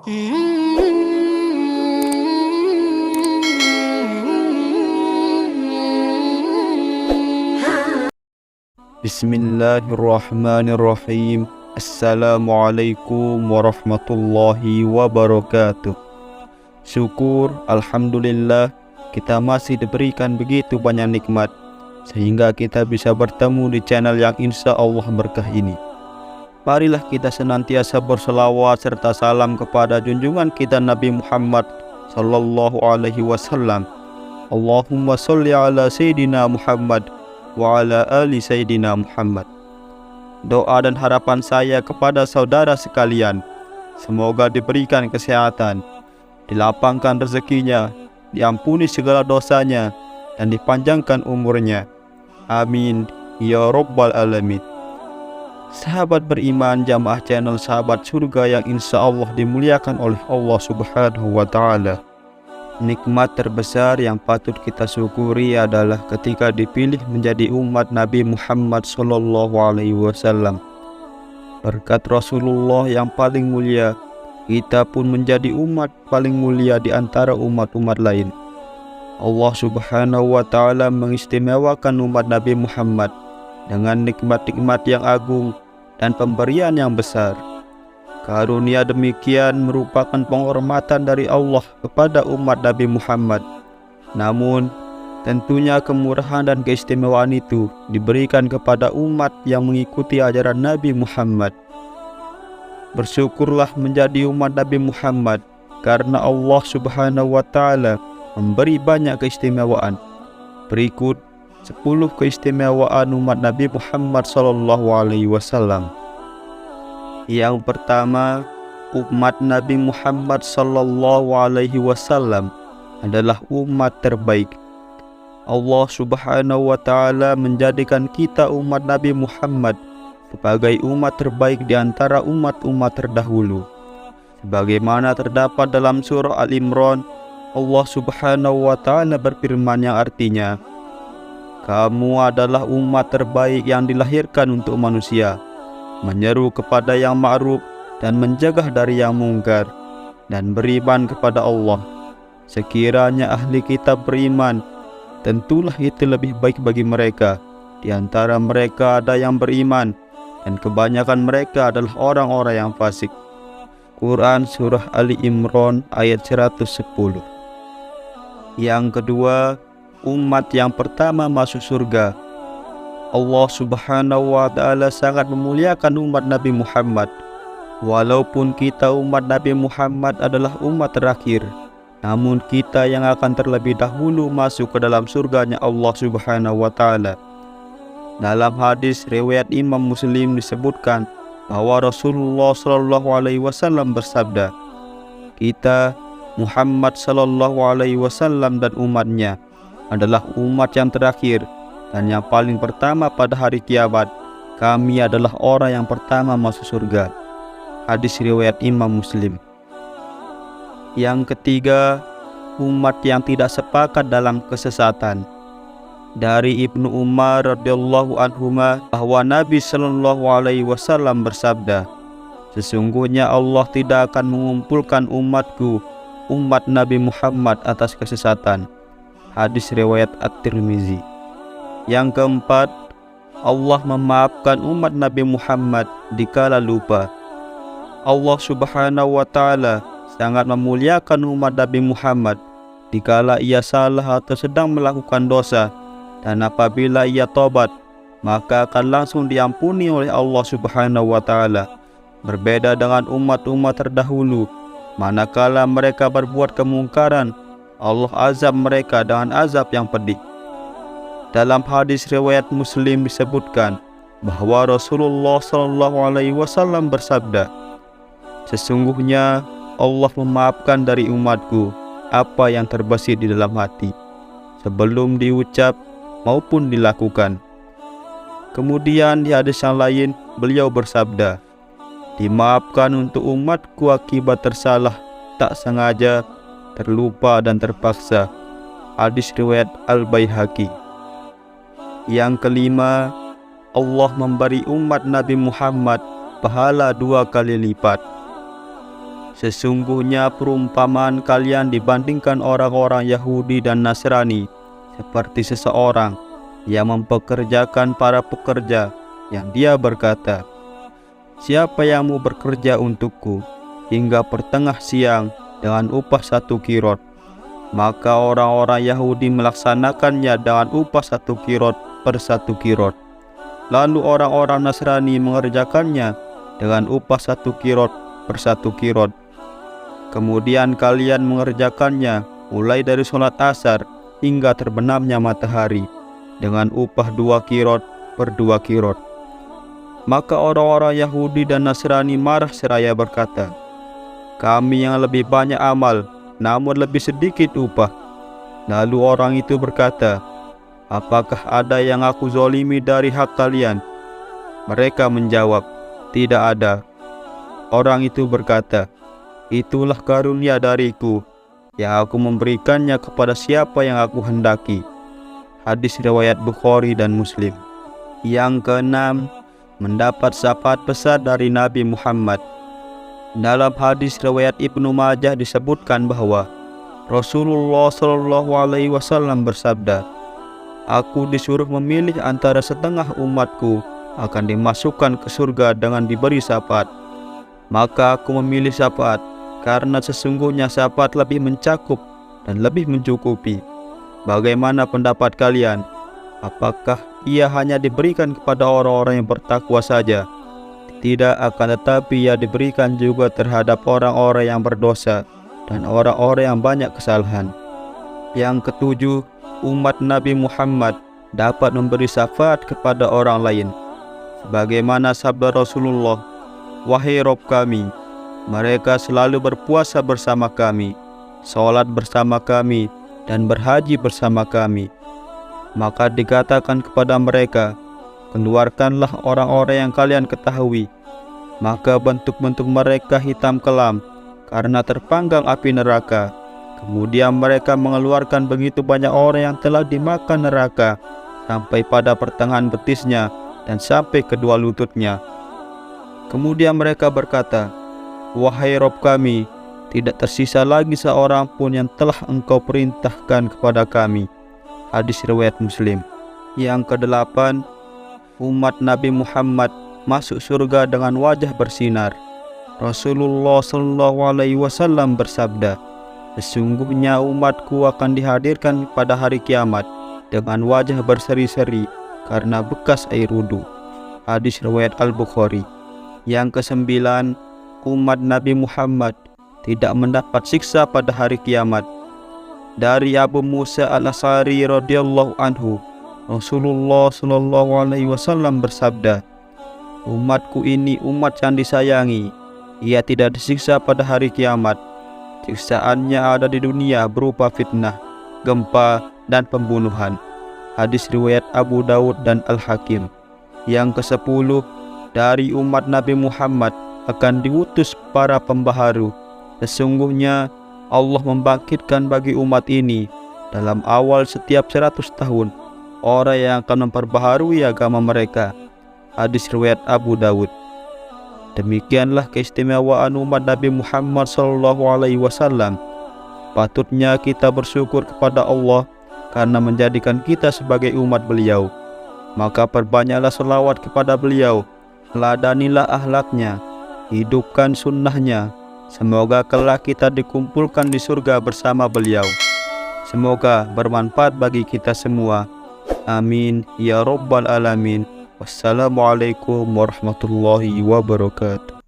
Bismillahirrahmanirrahim. Assalamualaikum warahmatullahi wabarakatuh. Syukur, alhamdulillah, kita masih diberikan begitu banyak nikmat sehingga kita bisa bertemu di channel yang insya Allah berkah ini. Marilah kita senantiasa berselawat serta salam kepada junjungan kita Nabi Muhammad sallallahu alaihi wasallam. Allahumma sholli ala Sayyidina Muhammad wa ala ali Sayyidina Muhammad. Doa dan harapan saya kepada saudara sekalian, semoga diberikan kesehatan, dilapangkan rezekinya, diampuni segala dosanya, dan dipanjangkan umurnya. Amin ya rabbal alamin. Sahabat beriman, jamaah channel Sahabat Surga yang insya Allah dimuliakan oleh Allah Subhanahu wa Ta'ala. Nikmat terbesar yang patut kita syukuri adalah ketika dipilih menjadi umat Nabi Muhammad Sallallahu Alaihi Wasallam. Berkat Rasulullah yang paling mulia, kita pun menjadi umat paling mulia di antara umat-umat lain. Allah Subhanahu wa Ta'ala mengistimewakan umat Nabi Muhammad dengan nikmat-nikmat yang agung dan pemberian yang besar. Karunia demikian merupakan penghormatan dari Allah kepada umat Nabi Muhammad. Namun, tentunya kemurahan dan keistimewaan itu diberikan kepada umat yang mengikuti ajaran Nabi Muhammad. Bersyukurlah menjadi umat Nabi Muhammad karena Allah Subhanahu wa Ta'ala memberi banyak keistimewaan. Berikut 10 keistimewaan umat Nabi Muhammad sallallahu alaihi wasallam. Yang pertama, umat Nabi Muhammad sallallahu alaihi wasallam adalah umat terbaik. Allah Subhanahu wa Ta'ala menjadikan kita umat Nabi Muhammad sebagai umat terbaik di antara umat-umat terdahulu. Sebagaimana terdapat dalam surah Al-Imran, Allah Subhanahu wa Ta'ala berfirman yang artinya, "Kamu adalah umat terbaik yang dilahirkan untuk manusia, menyeru kepada yang ma'ruf dan mencegah dari yang mungkar, dan beriman kepada Allah. Sekiranya ahli kitab beriman, tentulah itu lebih baik bagi mereka. Di antara mereka ada yang beriman, dan kebanyakan mereka adalah orang-orang yang fasik." Quran Surah Ali Imran ayat 110. Yang kedua, umat yang pertama masuk surga. Allah Subhanahu wa Ta'ala sangat memuliakan umat Nabi Muhammad. Walaupun kita umat Nabi Muhammad adalah umat terakhir, namun kita yang akan terlebih dahulu masuk ke dalam surganya Allah Subhanahu wa Ta'ala. Dalam hadis riwayat Imam Muslim disebutkan bahwa Rasulullah Sallallahu Alaihi Wasallam bersabda, "Kita Muhammad Sallallahu Alaihi Wasallam dan umatnya adalah umat yang terakhir dan yang paling pertama pada hari kiamat. Kami adalah orang yang pertama masuk surga." Hadis riwayat Imam Muslim. Yang ketiga, umat yang tidak sepakat dalam kesesatan. Dari Ibnu Umar radhiyallahu anhuma bahwa Nabi Sallallahu Alaihi Wasallam bersabda, "Sesungguhnya Allah tidak akan mengumpulkan umatku, umat Nabi Muhammad, atas kesesatan." Hadis riwayat At-Tirmizi. Yang keempat, Allah memaafkan umat Nabi Muhammad dikala lupa. Allah Subhanahu wa Ta'ala sangat memuliakan umat Nabi Muhammad dikala ia salah atau sedang melakukan dosa, dan apabila ia tobat, maka akan langsung diampuni oleh Allah Subhanahu wa Ta'ala. Berbeda dengan umat-umat terdahulu, manakala mereka berbuat kemungkaran, Allah azab mereka dengan azab yang pedih. Dalam hadis riwayat Muslim disebutkan bahwa Rasulullah Sallallahu Alaihi Wasallam bersabda, "Sesungguhnya Allah memaafkan dari umatku apa yang terbesit di dalam hati, sebelum diucap maupun dilakukan." Kemudian di hadis yang lain beliau bersabda, "Dimaafkan untuk umatku akibat tersalah, tak sengaja, terlupa dan terpaksa." Hadis riwayat Al-Baihaqi. Yang kelima, Allah memberi umat Nabi Muhammad pahala 2 kali lipat. Sesungguhnya perumpamaan kalian dibandingkan orang-orang Yahudi dan Nasrani seperti seseorang yang mempekerjakan para pekerja, yang dia berkata, "Siapa yang mau bekerja untukku hingga pertengah siang dengan upah 1 kirot?" Maka orang-orang Yahudi melaksanakannya dengan upah 1 kirot per 1 kirot. Lalu orang-orang Nasrani mengerjakannya dengan upah 1 kirot per 1 kirot. Kemudian kalian mengerjakannya mulai dari sholat asar hingga terbenamnya matahari dengan upah 2 kirot per 2 kirot. Maka orang-orang Yahudi dan Nasrani marah seraya berkata, "Kami yang lebih banyak amal, namun lebih sedikit upah." Lalu orang itu berkata, "Apakah ada yang aku zolimi dari hak kalian?" Mereka menjawab, "Tidak ada." Orang itu berkata, "Itulah karunia dariku, yang aku memberikannya kepada siapa yang aku hendaki." Hadis riwayat Bukhari dan Muslim. Yang keenam, mendapat syafaat besar dari Nabi Muhammad. Dalam hadis riwayat Ibnu Majah disebutkan bahwa Rasulullah SAW bersabda, "Aku disuruh memilih antara setengah umatku akan dimasukkan ke surga dengan diberi syafaat. Maka aku memilih syafaat, karena sesungguhnya syafaat lebih mencakup dan lebih mencukupi. Bagaimana pendapat kalian? Apakah ia hanya diberikan kepada orang-orang yang bertakwa saja? Tidak, akan tetapi ia diberikan juga terhadap orang-orang yang berdosa dan orang-orang yang banyak kesalahan." Yang ketujuh, umat Nabi Muhammad dapat memberi syafaat kepada orang lain. Sebagaimana sabda Rasulullah, "Wahai Rabb kami, mereka selalu berpuasa bersama kami, sholat bersama kami, dan berhaji bersama kami." Maka dikatakan kepada mereka, "Keluarkanlah orang-orang yang kalian ketahui." Maka bentuk-bentuk mereka hitam kelam karena terpanggang api neraka. Kemudian mereka mengeluarkan begitu banyak orang yang telah dimakan neraka sampai pada pertengahan betisnya dan sampai kedua lututnya. Kemudian mereka berkata, "Wahai Rabb kami, tidak tersisa lagi seorang pun yang telah Engkau perintahkan kepada kami." Hadis riwayat Muslim. Yang kedelapan, umat Nabi Muhammad masuk surga dengan wajah bersinar. Rasulullah SAW bersabda, "Sesungguhnya umatku akan dihadirkan pada hari kiamat dengan wajah berseri-seri karena bekas air wudu." Hadis riwayat Al-Bukhari. Yang kesembilan, umat Nabi Muhammad tidak mendapat siksa pada hari kiamat. Dari Abu Musa Al-Asy'ari radhiyallahu anhu, Rasulullah SAW bersabda, "Umatku ini umat yang disayangi. Ia tidak disiksa pada hari kiamat. Siksaannya ada di dunia berupa fitnah, gempa, dan pembunuhan." Hadis riwayat Abu Dawud dan Al-Hakim. Yang ke-10, dari umat Nabi Muhammad akan diutus para pembaharu. Sesungguhnya Allah membangkitkan bagi umat ini dalam awal setiap 100 tahun orang yang akan memperbaharui agama mereka. Hadis riwayat Abu Dawud. Demikianlah keistimewaan umat Nabi Muhammad SAW. Patutnya kita bersyukur kepada Allah karena menjadikan kita sebagai umat beliau. Maka perbanyaklah selawat kepada beliau, teladanilah akhlaknya, hidupkan sunnahnya. Semoga kelak kita dikumpulkan di surga bersama beliau. Semoga bermanfaat bagi kita semua. Amin ya Rabbal Alamin. Wassalamualaikum warahmatullahi wabarakatuh.